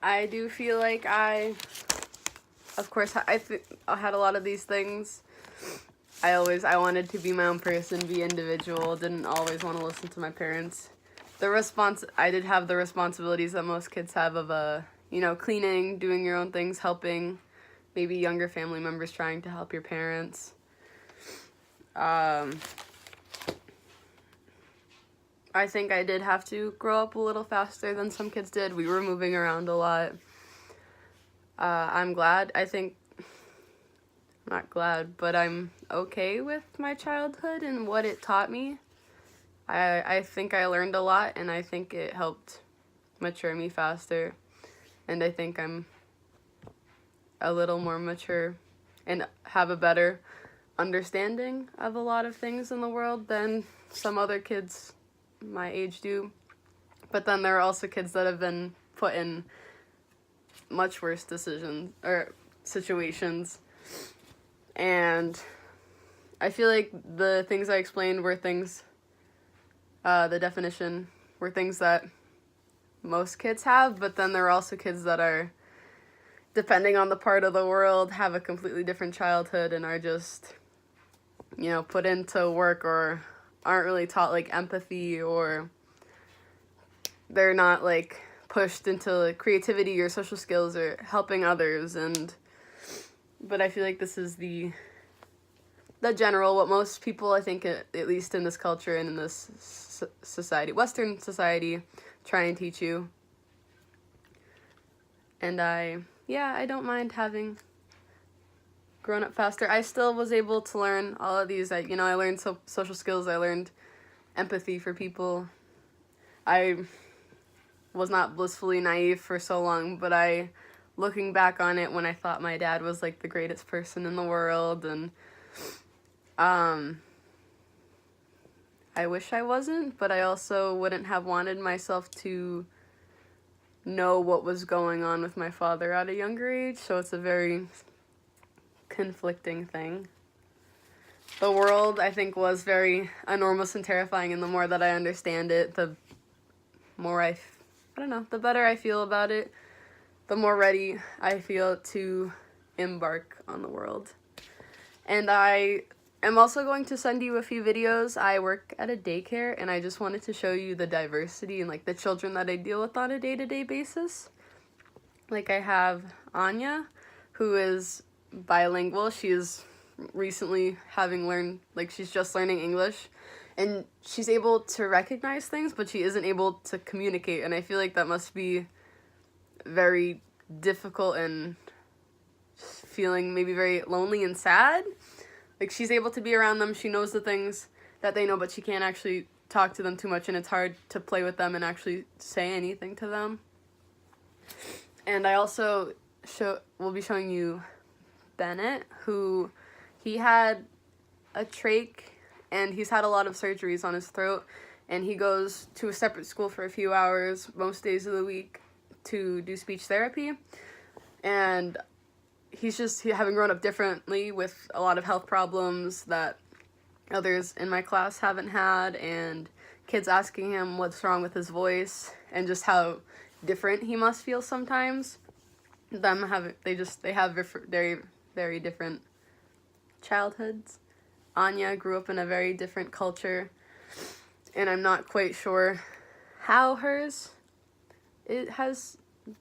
I do feel like of course, I had a lot of these things. I wanted to be my own person, be individual, didn't always want to listen to my parents. I did have the responsibilities that most kids have of, cleaning, doing your own things, helping maybe younger family members trying to help your parents. I think I did have to grow up a little faster than some kids did. We were moving around a lot. I'm glad. Not glad, but I'm okay with my childhood and what it taught me. I think I learned a lot, and I think it helped mature me faster. And I think I'm a little more mature and have a better understanding of a lot of things in the world than some other kids my age do. But then there are also kids that have been put in much worse decisions or situations. And I feel like the things I explained were things, the definition were things that most kids have, but then there are also kids that are, depending on the part of the world, have a completely different childhood and are just, put into work or aren't really taught like empathy, or they're not like pushed into like creativity or social skills or helping others. But I feel like this is the general, what most people, I think, at least in this culture and in this society, Western society, try and teach you. And I don't mind having grown up faster. I still was able to learn all of these. I learned social skills. I learned empathy for people. I was not blissfully naive for so long, but looking back on it, when I thought my dad was like the greatest person in the world, and I wish I wasn't, but I also wouldn't have wanted myself to know what was going on with my father at a younger age, so it's a very conflicting thing. The world, I think, was very enormous and terrifying, and the more that I understand it, the more the better I feel about it, the more ready I feel to embark on the world. And I am also going to send you a few videos. I work at a daycare, and I just wanted to show you the diversity and like the children that I deal with on a day-to-day basis. Like, I have Anya, who is bilingual. She is recently she's just learning English, and she's able to recognize things, but she isn't able to communicate, and I feel like that must be very difficult and feeling maybe very lonely and sad. Like, she's able to be around them, she knows the things that they know, but she can't actually talk to them too much, and it's hard to play with them and actually say anything to them. And I also will be showing you Bennett, who he had a trach, and he's had a lot of surgeries on his throat, and he goes to a separate school for a few hours most days of the week to do speech therapy. And he's just having grown up differently with a lot of health problems that others in my class haven't had, and kids asking him what's wrong with his voice and just how different he must feel sometimes. They have very, very different childhoods. Anya grew up in a very different culture, and I'm not quite sure how it has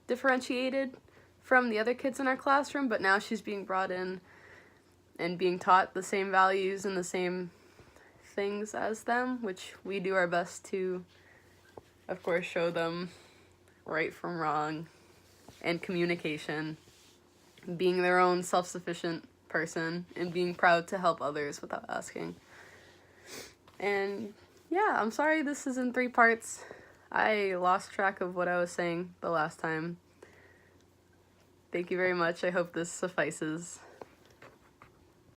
differentiated from the other kids in our classroom, but now she's being brought in and being taught the same values and the same things as them, which we do our best to, of course, show them right from wrong and communication, being their own self-sufficient person, and being proud to help others without asking. And yeah, I'm sorry this is in 3 parts. I lost track of what I was saying the last time. Thank you very much. I hope this suffices.